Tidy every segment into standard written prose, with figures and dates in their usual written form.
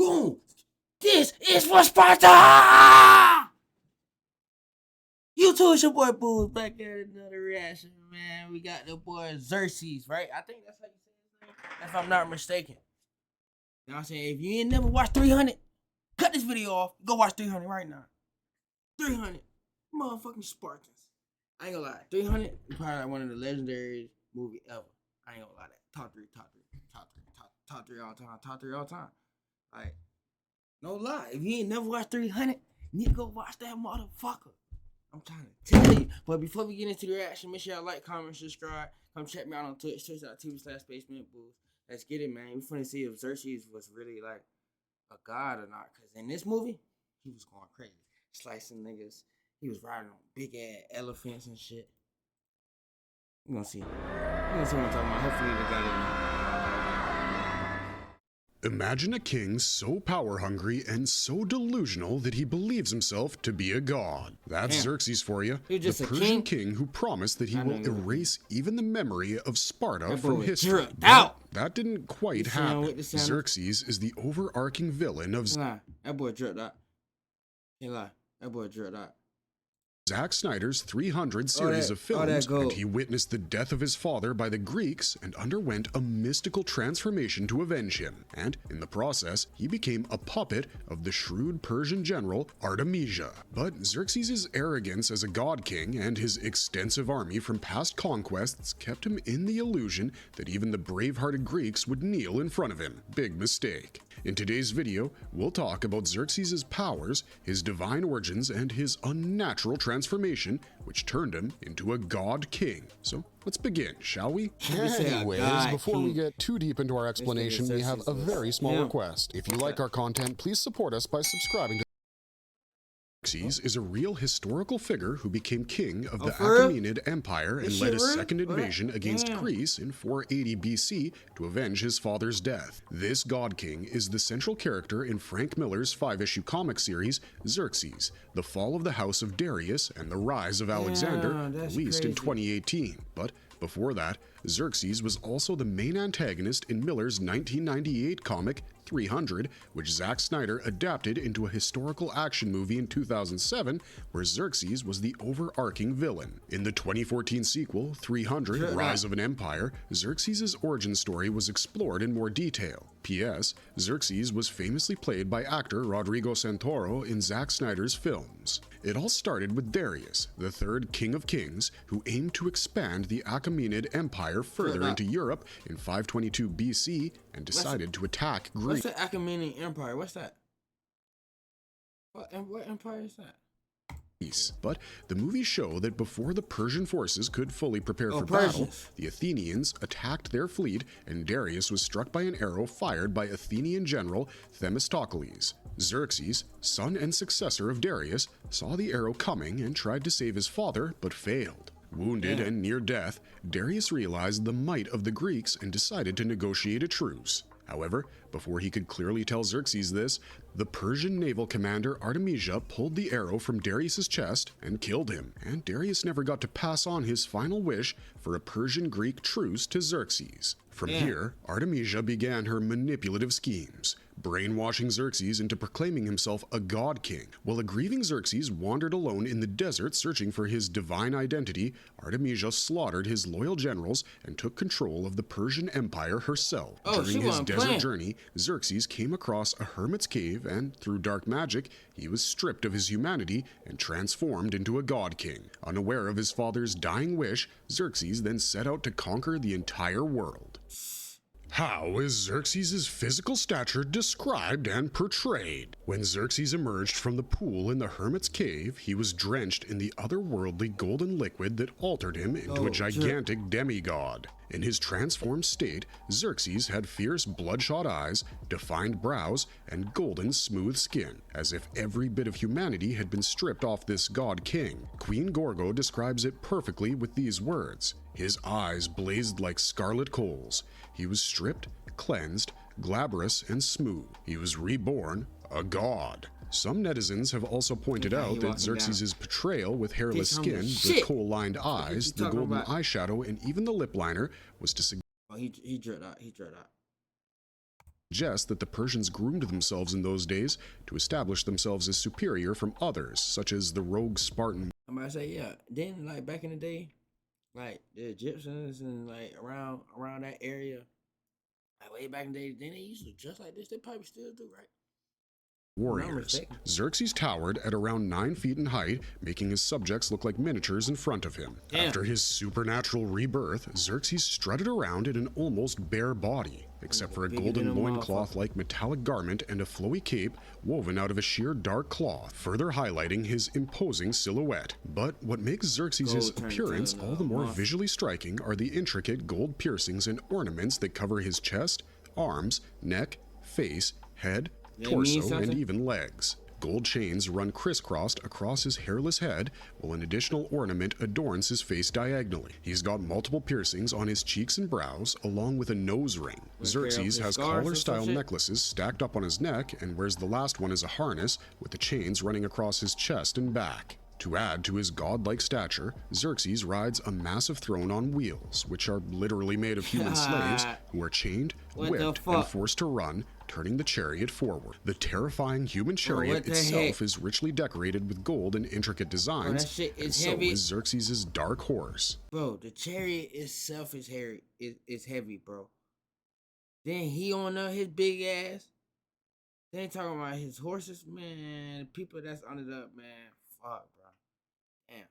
Boom! This is for Sparta! YouTube, it's your boy Booze back at another reaction, man. We got the boy Xerxes, right? I think that's how you say his name, if I'm not mistaken. You know what I'm saying? If you ain't never watched 300, cut this video off. Go watch 300 right now. 300 motherfucking Spartans. I ain't gonna lie. 300 is probably like one of the legendary movie ever. I ain't gonna lie. Top three all time. Like, no lie. If you ain't never watched 300, you need to go watch that motherfucker. I'm trying to tell you. But before we get into the reaction, make sure y'all like, comment, subscribe. Come check me out on Twitch, twitch.tv/basementbooth. Let's get it, man. We finna see if Xerxes was really like a god or not. Cause in this movie, he was going crazy. Slicing niggas. He was riding on big ass elephants and shit. We're gonna see. We're gonna see what I'm talking about. Hopefully they got it now. Imagine a king so power-hungry and so delusional that he believes himself to be a god. That's Xerxes for you, the Persian king who promised that he will erase even the memory of Sparta from history. That didn't quite happen. Xerxes is the overarching villain of... That boy dripped out. Can't lie. That boy dripped out. Zack Snyder's 300 series of films, and he witnessed the death of his father by the Greeks and underwent a mystical transformation to avenge him. And in the process, he became a puppet of the shrewd Persian general Artemisia. But Xerxes' arrogance as a god king and his extensive army from past conquests kept him in the illusion that even the brave-hearted Greeks would kneel in front of him. Big mistake. In today's video, we'll talk about Xerxes' powers, his divine origins, and his unnatural transformation, which turned him into a god king. So let's begin, shall we? Anyways, before we get too deep into our explanation, we have a very small request. If you like our content, please support us by subscribing to... Xerxes is a real historical figure who became king of the Achaemenid Empire and led a second invasion against Greece in 480 BC to avenge his father's death. This god king is the central character in Frank Miller's 5-issue comic series, Xerxes, The Fall of the House of Darius and the Rise of Alexander, released in 2018. But before that, Xerxes was also the main antagonist in Miller's 1998 comic 300, which Zack Snyder adapted into a historical action movie in 2007, where Xerxes was the overarching villain. In the 2014 sequel, 300, Rise of an Empire, Xerxes' origin story was explored in more detail. P.S. Xerxes was famously played by actor Rodrigo Santoro in Zack Snyder's films. It all started with Darius, the third king of kings, who aimed to expand the Achaemenid Empire further into Europe in 522 BC and decided to attack Greece. What's the Achaemenid Empire? What's that? What empire is that? But the movies show that before the Persian forces could fully prepare for battle, the Athenians attacked their fleet and Darius was struck by an arrow fired by Athenian general Themistocles. Xerxes, son and successor of Darius, saw the arrow coming and tried to save his father, but failed. Wounded and near death, Darius realized the might of the Greeks and decided to negotiate a truce. However, before he could clearly tell Xerxes this, the Persian naval commander Artemisia pulled the arrow from Darius' chest and killed him, and Darius never got to pass on his final wish for a Persian-Greek truce to Xerxes. From here, Artemisia began her manipulative schemes, brainwashing Xerxes into proclaiming himself a god king. While a grieving Xerxes wandered alone in the desert searching for his divine identity, Artemisia slaughtered his loyal generals and took control of the Persian Empire herself. During his desert journey, Xerxes came across a hermit's cave and, through dark magic, he was stripped of his humanity and transformed into a god king. Unaware of his father's dying wish, Xerxes then set out to conquer the entire world. How is Xerxes' physical stature described and portrayed? When Xerxes emerged from the pool in the hermit's cave, he was drenched in the otherworldly golden liquid that altered him into a gigantic demigod. In his transformed state, Xerxes had fierce bloodshot eyes, defined brows, and golden smooth skin, as if every bit of humanity had been stripped off this god king. Queen Gorgo describes it perfectly with these words: "His eyes blazed like scarlet coals. He was stripped, cleansed, glabrous, and smooth. He was reborn a god." Some netizens have also pointed out that Xerxes' portrayal with hairless skin, the coal-lined eyes, the golden eyeshadow, and even the lip liner was to suggest... he dread out. suggests that the Persians groomed themselves in those days to establish themselves as superior from others, such as the rogue Spartan. I might say, yeah. Then, like, back in the day, like, the Egyptians and, like, around that area, like, way back in the day, then they used to dress like this. They probably still do, right? Warriors. Xerxes towered at around 9 feet in height, making his subjects look like miniatures in front of him. Damn. After his supernatural rebirth, Xerxes strutted around in an almost bare body, except for a golden loincloth-like metallic garment and a flowy cape woven out of a sheer dark cloth, further highlighting his imposing silhouette. But what makes Xerxes' appearance all the more visually striking are the intricate gold piercings and ornaments that cover his chest, arms, neck, face, head, torso, and even legs. Gold chains run crisscrossed across his hairless head, while an additional ornament adorns his face diagonally. He's got multiple piercings on his cheeks and brows, along with a nose ring. Xerxes has collar-style necklaces stacked up on his neck and wears the last one as a harness, with the chains running across his chest and back. To add to his godlike stature, Xerxes rides a massive throne on wheels, which are literally made of human slaves who are chained, whipped, and forced to run, turning the chariot forward. The terrifying human chariot itself is richly decorated with gold and intricate designs, and so is Xerxes' dark horse. Bro, the chariot itself is heavy, bro. Then he on his big ass. They ain't talking about his horses, man. The people that's on it up, man. Fuck, bro. Damn.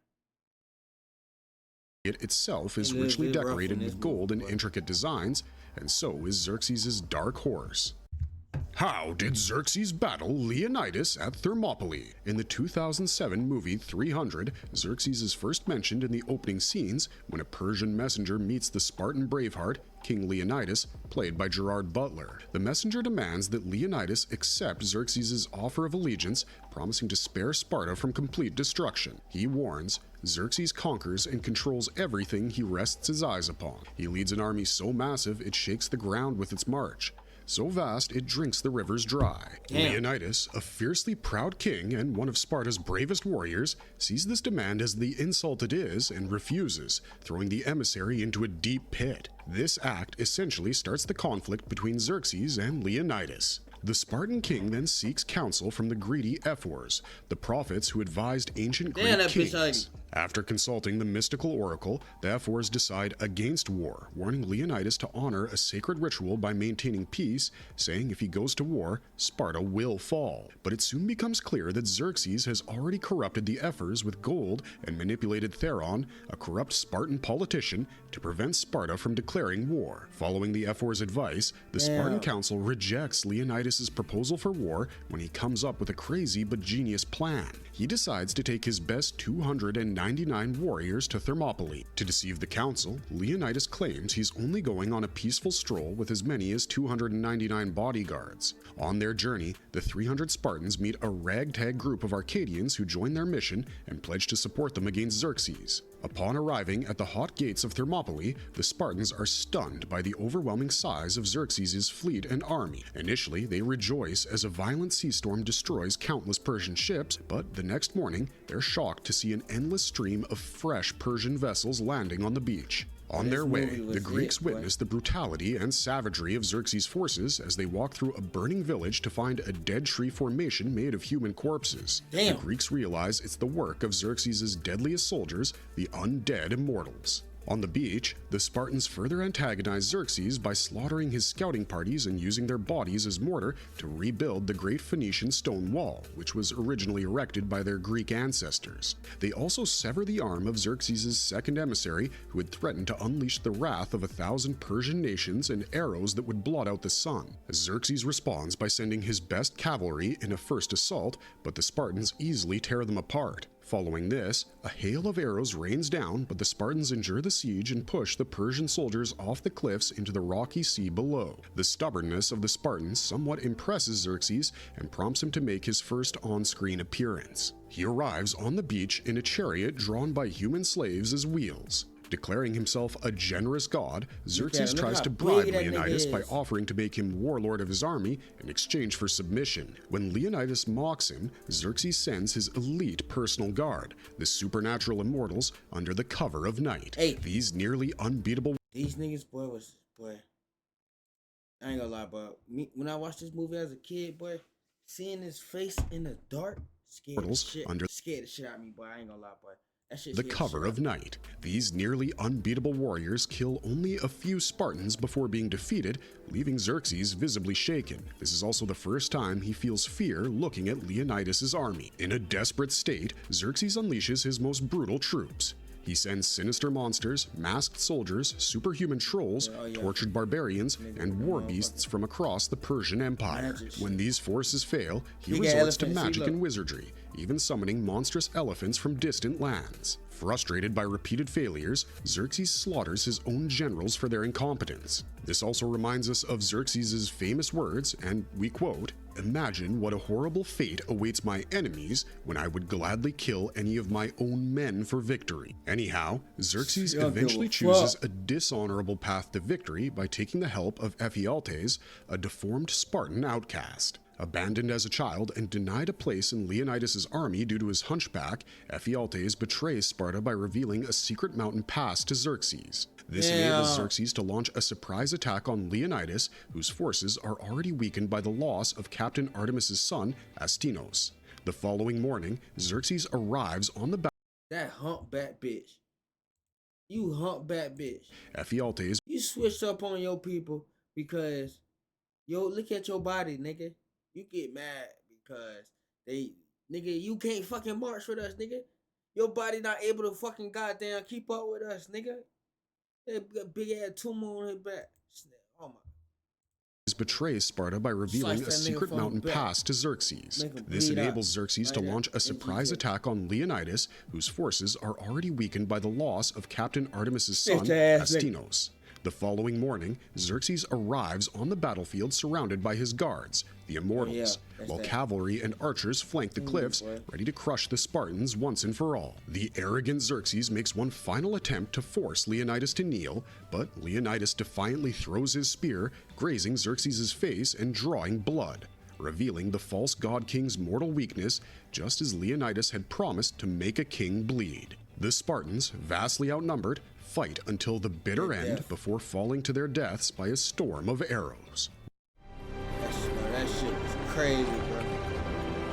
It itself is richly decorated with gold and intricate designs, and so is Xerxes' dark horse. How did Xerxes battle Leonidas at Thermopylae? In the 2007 movie 300, Xerxes is first mentioned in the opening scenes when a Persian messenger meets the Spartan braveheart, King Leonidas, played by Gerard Butler. The messenger demands that Leonidas accept Xerxes' offer of allegiance, promising to spare Sparta from complete destruction. He warns, Xerxes conquers and controls everything he rests his eyes upon. He leads an army so massive it shakes the ground with its march. So vast it drinks the rivers dry. Damn. Leonidas, a fiercely proud king and one of Sparta's bravest warriors, sees this demand as the insult it is and refuses, throwing the emissary into a deep pit. This act essentially starts the conflict between Xerxes and Leonidas. The Spartan king then seeks counsel from the greedy Ephors, the prophets who advised ancient Greek kings. After consulting the mystical oracle, the Ephors decide against war, warning Leonidas to honor a sacred ritual by maintaining peace, saying if he goes to war, Sparta will fall. But it soon becomes clear that Xerxes has already corrupted the Ephors with gold and manipulated Theron, a corrupt Spartan politician, to prevent Sparta from declaring war. Following the Ephors' advice, the Spartan council rejects Leonidas' proposal for war when he comes up with a crazy but genius plan. He decides to take his best 299 warriors to Thermopylae. To deceive the council, Leonidas claims he's only going on a peaceful stroll with as many as 299 bodyguards. On their journey, the 300 Spartans meet a ragtag group of Arcadians who join their mission and pledge to support them against Xerxes. Upon arriving at the hot gates of Thermopylae, the Spartans are stunned by the overwhelming size of Xerxes' fleet and army. Initially, they rejoice as a violent sea storm destroys countless Persian ships, but the next morning, they're shocked to see an endless stream of fresh Persian vessels landing on the beach. On their way, the Greeks witness the brutality and savagery of Xerxes' forces as they walk through a burning village to find a dead tree formation made of human corpses. Damn. The Greeks realize it's the work of Xerxes' deadliest soldiers, the undead immortals. On the beach, the Spartans further antagonize Xerxes by slaughtering his scouting parties and using their bodies as mortar to rebuild the great Phoenician stone wall, which was originally erected by their Greek ancestors. They also sever the arm of Xerxes' second emissary, who had threatened to unleash the wrath of 1,000 Persian nations and arrows that would blot out the sun. Xerxes responds by sending his best cavalry in a first assault, but the Spartans easily tear them apart. Following this, a hail of arrows rains down, but the Spartans endure the siege and push the Persian soldiers off the cliffs into the rocky sea below. The stubbornness of the Spartans somewhat impresses Xerxes and prompts him to make his first on-screen appearance. He arrives on the beach in a chariot drawn by human slaves as wheels. Declaring himself a generous god, Xerxes tries to bribe Leonidas by offering to make him warlord of his army in exchange for submission. When Leonidas mocks him, Xerxes sends his elite personal guard, the supernatural immortals, under the cover of night. Hey. These nearly unbeatable These niggas, boy. I ain't gonna lie, bro. Me, when I watched this movie as a kid, boy, seeing his face in the dark under scared the shit out of me, boy. I ain't gonna lie, boy. That shit the scared cover shit of night. These nearly unbeatable warriors kill only a few Spartans before being defeated, leaving Xerxes visibly shaken. This is also the first time he feels fear looking at Leonidas' army. In a desperate state, Xerxes unleashes his most brutal troops. He sends sinister monsters, masked soldiers, superhuman trolls, tortured barbarians, and war beasts from across the Persian Empire. When these forces fail, he resorts to magic and wizardry, even summoning monstrous elephants from distant lands. Frustrated by repeated failures, Xerxes slaughters his own generals for their incompetence. This also reminds us of Xerxes' famous words, and we quote, "Imagine what a horrible fate awaits my enemies when I would gladly kill any of my own men for victory." Anyhow, Xerxes eventually chooses a dishonorable path to victory by taking the help of Ephialtes, a deformed Spartan outcast. Abandoned as a child and denied a place in Leonidas' army due to his hunchback, Ephialtes betrays Sparta by revealing a secret mountain pass to Xerxes. This enables Xerxes to launch a surprise attack on Leonidas, whose forces are already weakened by the loss of Captain Artemis' son, Astinos. The following morning, Xerxes arrives on the That humpback bitch. You humpback bitch. Ephialtes. You switched up on your people because, look at your body, nigga. You get mad because nigga, you can't fucking march with us, nigga. Your body not able to fucking goddamn keep up with us, nigga. That big ass tumor on his back. Oh my. Betrays Sparta by revealing a secret mountain pass to Xerxes. This enables Xerxes to launch a surprise attack on Leonidas, whose forces are already weakened by the loss of Captain Artemis' son, Astinos. The following morning, Xerxes arrives on the battlefield surrounded by his guards, the Immortals, while cavalry and archers flank the cliffs, ready to crush the Spartans once and for all. The arrogant Xerxes makes one final attempt to force Leonidas to kneel, but Leonidas defiantly throws his spear, grazing Xerxes' face and drawing blood, revealing the false god king's mortal weakness, just as Leonidas had promised to make a king bleed. The Spartans, vastly outnumbered, fight until the bitter end before falling to their deaths by a storm of arrows. That shit was crazy, bro.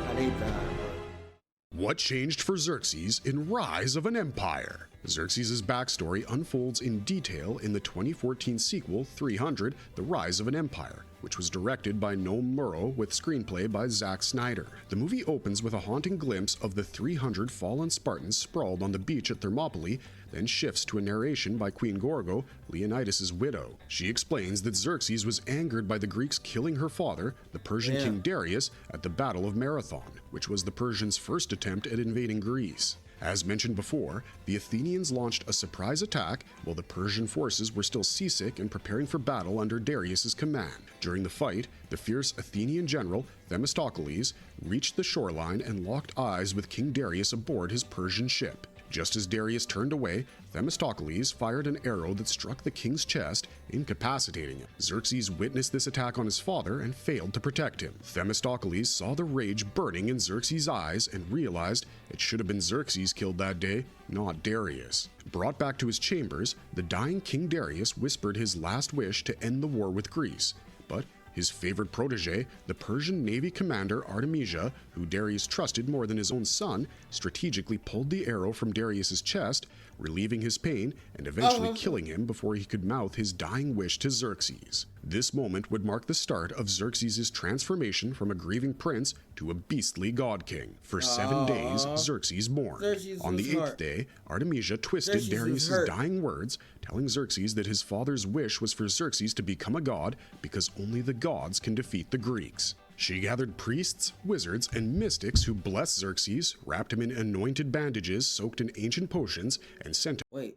How they died, bro. What changed for Xerxes in Rise of an Empire? Xerxes' backstory unfolds in detail in the 2014 sequel 300, The Rise of an Empire, which was directed by Noam Murrow with screenplay by Zack Snyder. The movie opens with a haunting glimpse of the 300 fallen Spartans sprawled on the beach at Thermopylae, then shifts to a narration by Queen Gorgo, Leonidas' widow. She explains that Xerxes was angered by the Greeks killing her father, the Persian king Darius, at the Battle of Marathon, which was the Persians' first attempt at invading Greece. As mentioned before, the Athenians launched a surprise attack while the Persian forces were still seasick and preparing for battle under Darius' command. During the fight, the fierce Athenian general, Themistocles, reached the shoreline and locked eyes with King Darius aboard his Persian ship. Just as Darius turned away, Themistocles fired an arrow that struck the king's chest, incapacitating him. Xerxes witnessed this attack on his father and failed to protect him. Themistocles saw the rage burning in Xerxes' eyes and realized it should have been Xerxes killed that day, not Darius. Brought back to his chambers, the dying King Darius whispered his last wish to end the war with Greece, but his favorite protege, the Persian Navy commander Artemisia, who Darius trusted more than his own son, strategically pulled the arrow from Darius' chest, relieving his pain and eventually killing him before he could mouth his dying wish to Xerxes. This moment would mark the start of Xerxes' transformation from a grieving prince to a beastly god king. For 7 days, Xerxes mourned. On the 8th day, Artemisia twisted Darius' dying words, telling Xerxes that his father's wish was for Xerxes to become a god because only the gods can defeat the Greeks. She gathered priests, wizards, and mystics who blessed Xerxes, wrapped him in anointed bandages soaked in ancient potions, and sent him. Wait,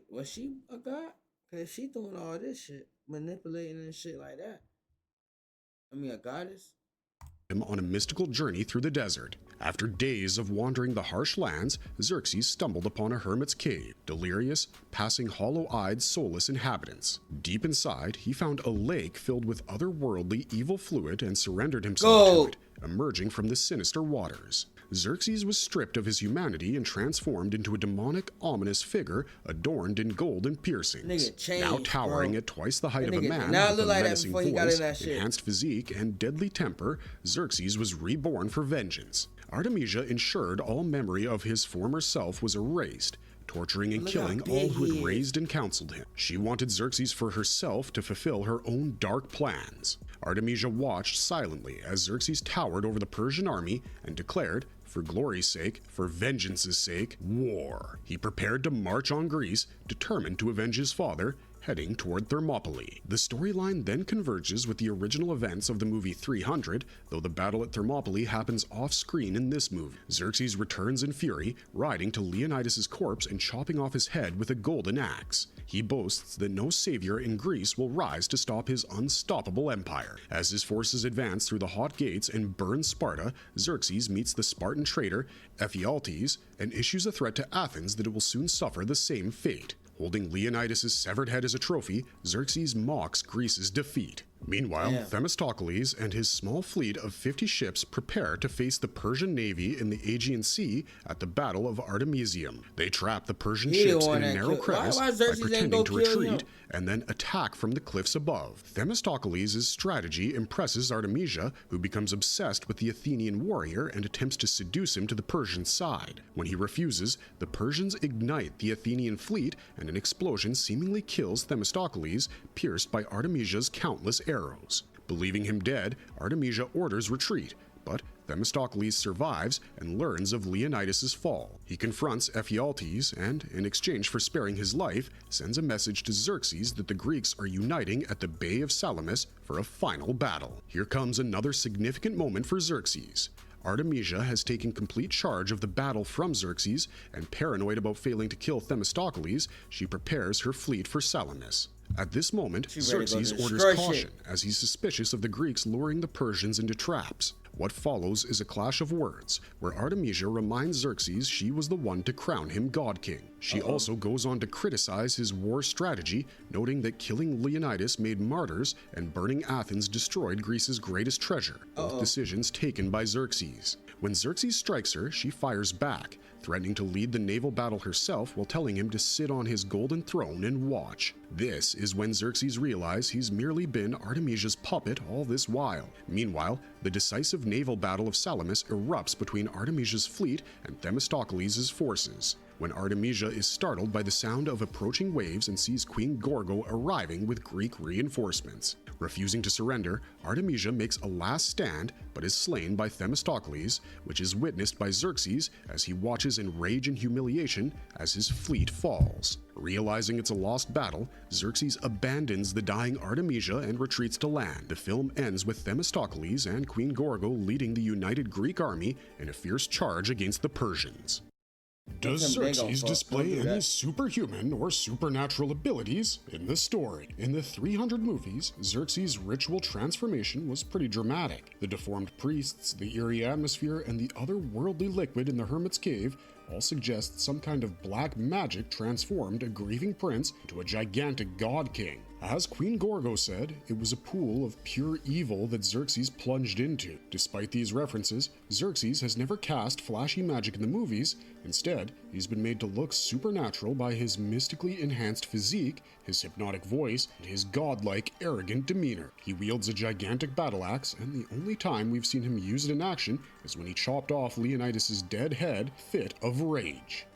was she a god? Because she doing all this shit, manipulating and shit like that. I mean, a goddess? On a mystical journey through the desert. After days of wandering the harsh lands, Xerxes stumbled upon a hermit's cave, delirious, passing hollow-eyed, soulless inhabitants. Deep inside, he found a lake filled with otherworldly evil fluid and surrendered himself to it, emerging from the sinister waters. Xerxes was stripped of his humanity and transformed into a demonic, ominous figure adorned in gold and piercings. Now towering at twice the height of a man, with a menacing voice, enhanced physique, and deadly temper, Xerxes was reborn for vengeance. Artemisia ensured all memory of his former self was erased, torturing and killing all who had raised and counseled him. She wanted Xerxes for herself to fulfill her own dark plans. Artemisia watched silently as Xerxes towered over the Persian army and declared, for glory's sake, for vengeance's sake, war. He prepared to march on Greece, determined to avenge his father, heading toward Thermopylae. The storyline then converges with the original events of the movie 300, though the battle at Thermopylae happens off-screen in this movie. Xerxes returns in fury, riding to Leonidas' corpse and chopping off his head with a golden axe. He boasts that no savior in Greece will rise to stop his unstoppable empire. As his forces advance through the hot gates and burn Sparta, Xerxes meets the Spartan traitor Ephialtes and issues a threat to Athens that it will soon suffer the same fate. Holding Leonidas' severed head as a trophy, Xerxes mocks Greece's defeat. Meanwhile, Themistocles and his small fleet of 50 ships prepare to face the Persian navy in the Aegean Sea at the Battle of Artemisium. They trap the Persian ships in a narrow crevice by pretending to retreat and then attack from the cliffs above. Themistocles' strategy impresses Artemisia, who becomes obsessed with the Athenian warrior and attempts to seduce him to the Persian side. When he refuses, the Persians ignite the Athenian fleet and an explosion seemingly kills Themistocles, pierced by Artemisia's countless arrows. Believing him dead, Artemisia orders retreat, but Themistocles survives and learns of Leonidas' fall. He confronts Ephialtes and, in exchange for sparing his life, sends a message to Xerxes that the Greeks are uniting at the Bay of Salamis for a final battle. Here comes another significant moment for Xerxes. Artemisia has taken complete charge of the battle from Xerxes, and paranoid about failing to kill Themistocles, she prepares her fleet for Salamis. At this moment, Xerxes orders caution, as he's suspicious of the Greeks luring the Persians into traps. What follows is a clash of words, where Artemisia reminds Xerxes she was the one to crown him God King. She also goes on to criticize his war strategy, noting that killing Leonidas made martyrs and burning Athens destroyed Greece's greatest treasure, both decisions taken by Xerxes. When Xerxes strikes her, she fires back, threatening to lead the naval battle herself while telling him to sit on his golden throne and watch. This is when Xerxes realizes he's merely been Artemisia's puppet all this while. Meanwhile, the decisive naval battle of Salamis erupts between Artemisia's fleet and Themistocles' forces. When Artemisia is startled by the sound of approaching waves and sees Queen Gorgo arriving with Greek reinforcements. Refusing to surrender, Artemisia makes a last stand but is slain by Themistocles, which is witnessed by Xerxes as he watches in rage and humiliation as his fleet falls. Realizing it's a lost battle, Xerxes abandons the dying Artemisia and retreats to land. The film ends with Themistocles and Queen Gorgo leading the united Greek army in a fierce charge against the Persians. Does Xerxes display any superhuman or supernatural abilities in the story? In the 300 movies, Xerxes' ritual transformation was pretty dramatic. The deformed priests, the eerie atmosphere, and the otherworldly liquid in the hermit's cave all suggest some kind of black magic transformed a grieving prince into a gigantic god king. As Queen Gorgo said, it was a pool of pure evil that Xerxes plunged into. Despite these references, Xerxes has never cast flashy magic in the movies. Instead, he's been made to look supernatural by his mystically enhanced physique, his hypnotic voice, and his godlike, arrogant demeanor. He wields a gigantic battle axe, and the only time we've seen him use it in action is when he chopped off Leonidas' dead head, fit of rage.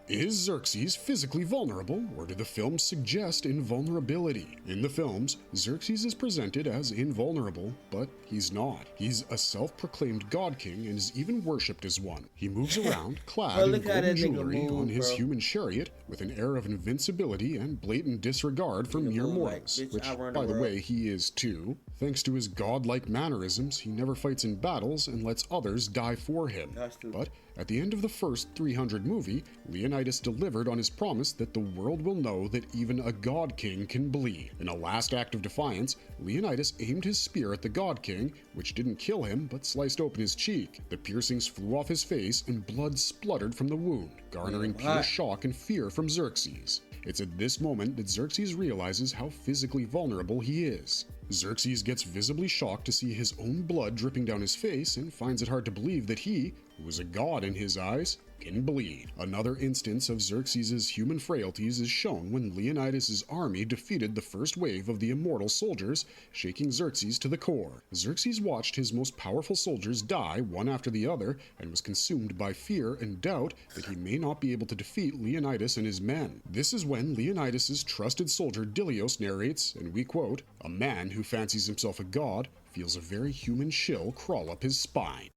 Is Xerxes physically vulnerable, or do the films suggest invulnerability? In the films, Xerxes is presented as invulnerable, but he's not. He's a self-proclaimed god king and is even worshipped as one. He moves around, clad in golden jewelry on his human chariot, with an air of invincibility and blatant disregard for mere mortals, which, by the way, he is too. Thanks to his godlike mannerisms, he never fights in battles and lets others die for him. But at the end of the first 300 movie, Leonidas delivered on his promise that the world will know that even a god king can bleed. In a last act of defiance, Leonidas aimed his spear at the god king, which didn't kill him but sliced open his cheek. The piercings flew off his face and blood spluttered from the wound, garnering pure shock and fear from Xerxes. It's at this moment that Xerxes realizes how physically vulnerable he is. Xerxes gets visibly shocked to see his own blood dripping down his face and finds it hard to believe that he, who was a god in his eyes, can bleed. Another instance of Xerxes' human frailties is shown when Leonidas' army defeated the first wave of the immortal soldiers, shaking Xerxes to the core. Xerxes watched his most powerful soldiers die one after the other and was consumed by fear and doubt that he may not be able to defeat Leonidas and his men. This is when Leonidas' trusted soldier Dilios narrates, and we quote, "A man who fancies himself a god feels a very human chill crawl up his spine."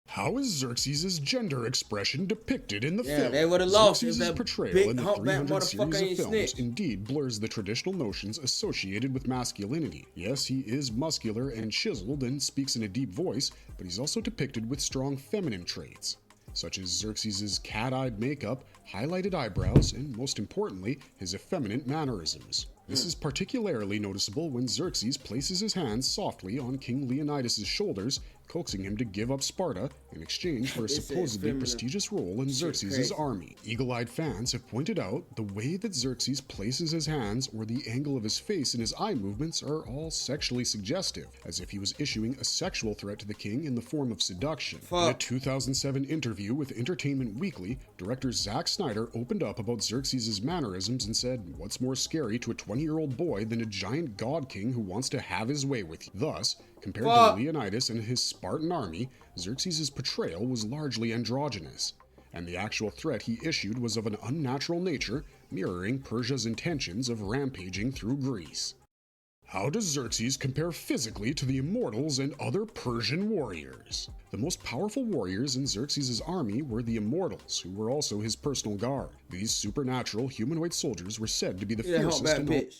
How is Xerxes' gender expression depicted in the film? They would have lost Xerxes' if that portrayal big in the humpback 300 series motherfucker of ain't films snitched. indeed blurs the traditional notions associated with masculinity. Yes, he is muscular and chiseled and speaks in a deep voice, but he's also depicted with strong feminine traits, such as Xerxes' cat-eyed makeup, highlighted eyebrows, and most importantly, his effeminate mannerisms. This is particularly noticeable when Xerxes places his hands softly on King Leonidas' shoulders, coaxing him to give up Sparta in exchange for a supposedly prestigious role in Xerxes' army. Eagle-eyed fans have pointed out the way that Xerxes places his hands or the angle of his face and his eye movements are all sexually suggestive, as if he was issuing a sexual threat to the king in the form of seduction. In a 2007 interview with Entertainment Weekly, director Zack Snyder opened up about Xerxes' mannerisms and said, "What's more scary to a 20-year-old boy than a giant god king who wants to have his way with you?" Thus, compared to Leonidas and his Spartan army, Xerxes' portrayal was largely androgynous, and the actual threat he issued was of an unnatural nature, mirroring Persia's intentions of rampaging through Greece. How does Xerxes compare physically to the immortals and other Persian warriors? The most powerful warriors in Xerxes' army were the immortals, who were also his personal guard. These supernatural humanoid soldiers were said to be the fiercest in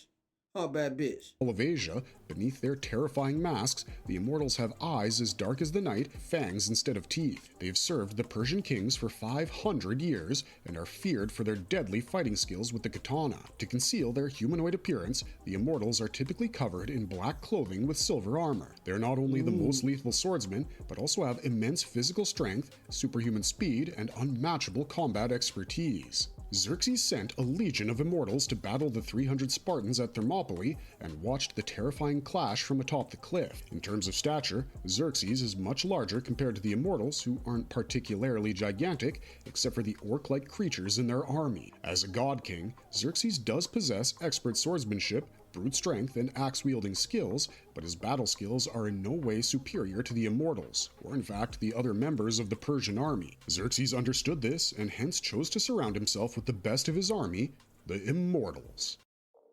all of Asia. Beneath their terrifying masks, the immortals have eyes as dark as the night, fangs instead of teeth. They have served the Persian kings for 500 years and are feared for their deadly fighting skills with the katana. To conceal their humanoid appearance, the immortals are typically covered in black clothing with silver armor. They're not only the most lethal swordsmen, but also have immense physical strength, superhuman speed, and unmatchable combat expertise. Xerxes sent a legion of immortals to battle the 300 Spartans at Thermopylae and watched the terrifying clash from atop the cliff. In terms of stature, Xerxes is much larger compared to the immortals, who aren't particularly gigantic, except for the orc-like creatures in their army. As a god king, Xerxes does possess expert swordsmanship, brute strength, and axe-wielding skills, but his battle skills are in no way superior to the immortals, or in fact the other members of the Persian army. Xerxes understood this, and hence chose to surround himself with the best of his army, the immortals.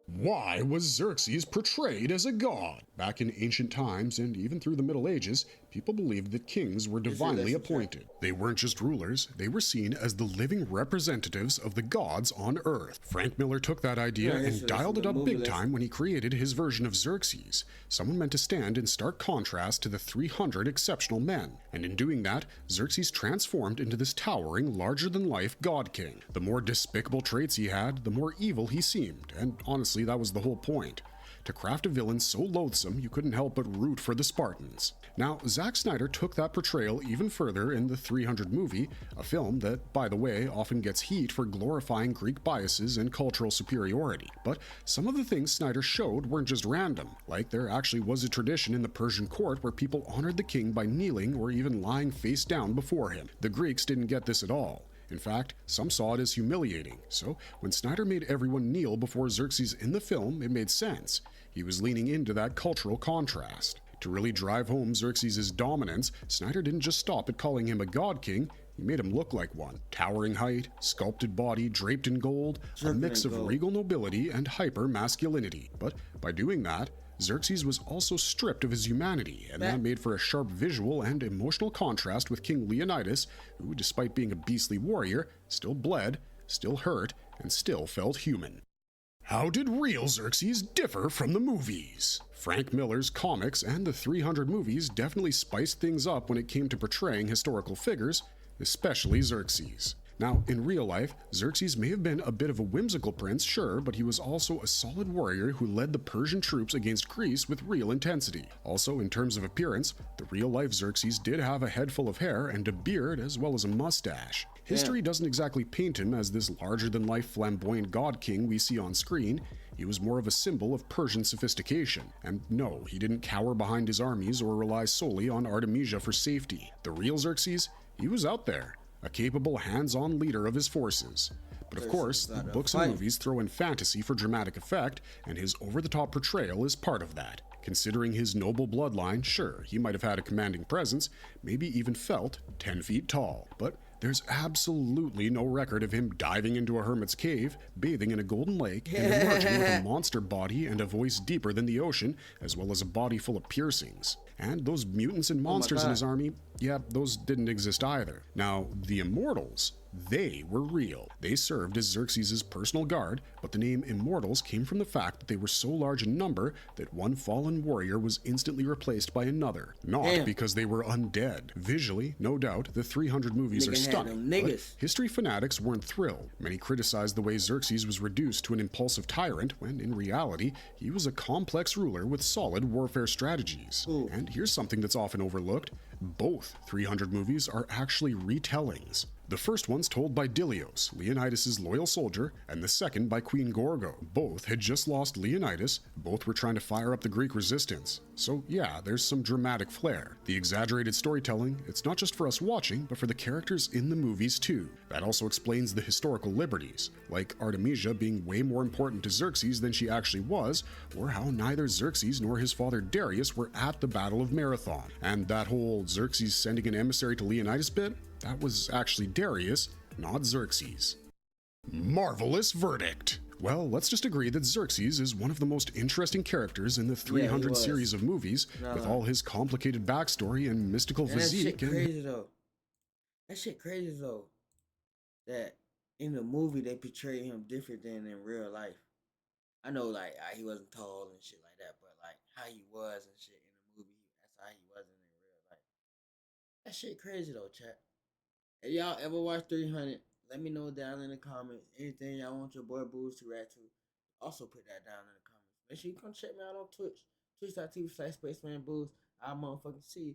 Why was Xerxes portrayed as a god? Back in ancient times, and even through the Middle Ages, people believed that kings were divinely appointed. They weren't just rulers, they were seen as the living representatives of the gods on Earth. Frank Miller took that idea and dialed it up big time when he created his version of Xerxes, someone meant to stand in stark contrast to the 300 exceptional men. And in doing that, Xerxes transformed into this towering, larger-than-life god king. The more despicable traits he had, the more evil he seemed, and honestly, that was the whole point. To craft a villain so loathsome you couldn't help but root for the Spartans. Now, Zack Snyder took that portrayal even further in the 300 movie, a film that, by the way, often gets heat for glorifying Greek biases and cultural superiority. But some of the things Snyder showed weren't just random, like there actually was a tradition in the Persian court where people honored the king by kneeling or even lying face down before him. The Greeks didn't get this at all. In fact, some saw it as humiliating, so when Snyder made everyone kneel before Xerxes in the film, it made sense. He was leaning into that cultural contrast. To really drive home Xerxes' dominance, Snyder didn't just stop at calling him a god king, he made him look like one. Towering height, sculpted body draped in gold, a mix of regal nobility and hyper-masculinity. But by doing that, Xerxes was also stripped of his humanity, and that made for a sharp visual and emotional contrast with King Leonidas, who, despite being a beastly warrior, still bled, still hurt, and still felt human. How did real Xerxes differ from the movies? Frank Miller's comics and the 300 movies definitely spiced things up when it came to portraying historical figures, especially Xerxes. Now, in real life, Xerxes may have been a bit of a whimsical prince, sure, but he was also a solid warrior who led the Persian troops against Greece with real intensity. Also, in terms of appearance, the real-life Xerxes did have a head full of hair and a beard as well as a mustache. History doesn't exactly paint him as this larger-than-life flamboyant god king we see on screen. He was more of a symbol of Persian sophistication. And no, he didn't cower behind his armies or rely solely on Artemisia for safety. The real Xerxes, he was out there, a capable hands-on leader of his forces. But of course, the books and movies throw in fantasy for dramatic effect, and his over-the-top portrayal is part of that. Considering his noble bloodline, sure, he might have had a commanding presence, maybe even felt 10 feet tall. But there's absolutely no record of him diving into a hermit's cave, bathing in a golden lake, and emerging with a monster body and a voice deeper than the ocean, as well as a body full of piercings. And those mutants and monsters in his army, yeah, those didn't exist either. Now, the Immortals, they were real. They served as Xerxes' personal guard, but the name Immortals came from the fact that they were so large in number that one fallen warrior was instantly replaced by another. Not because they were undead. Visually, no doubt, the 300 movies are stunning, but history fanatics weren't thrilled. Many criticized the way Xerxes was reduced to an impulsive tyrant, when in reality, he was a complex ruler with solid warfare strategies. And here's something that's often overlooked. Both 300 movies are actually retellings. The first one's told by Dilios, Leonidas' loyal soldier, and the second by Queen Gorgo. Both had just lost Leonidas, both were trying to fire up the Greek resistance. So yeah, there's some dramatic flair. The exaggerated storytelling, it's not just for us watching, but for the characters in the movies too. That also explains the historical liberties, like Artemisia being way more important to Xerxes than she actually was, or how neither Xerxes nor his father Darius were at the Battle of Marathon. And that whole Xerxes sending an emissary to Leonidas bit, that was actually Darius, not Xerxes. Marvelous verdict! Well, let's just agree that Xerxes is one of the most interesting characters in the 300 series of movies, with all his complicated backstory and mystical physique. That shit crazy though. That shit crazy though. That in the movie they portray him different than in real life. I know like he wasn't tall and shit like that, but like how he was and shit in the movie, that's how he wasn't in real life. That shit crazy though, chat. If y'all ever watch 300, let me know down in the comments. Anything y'all want your boy Booze to react to, also put that down in the comments. Make sure you come check me out on Twitch. Twitch.tv/SpacemanBooze. I'll motherfucking see you.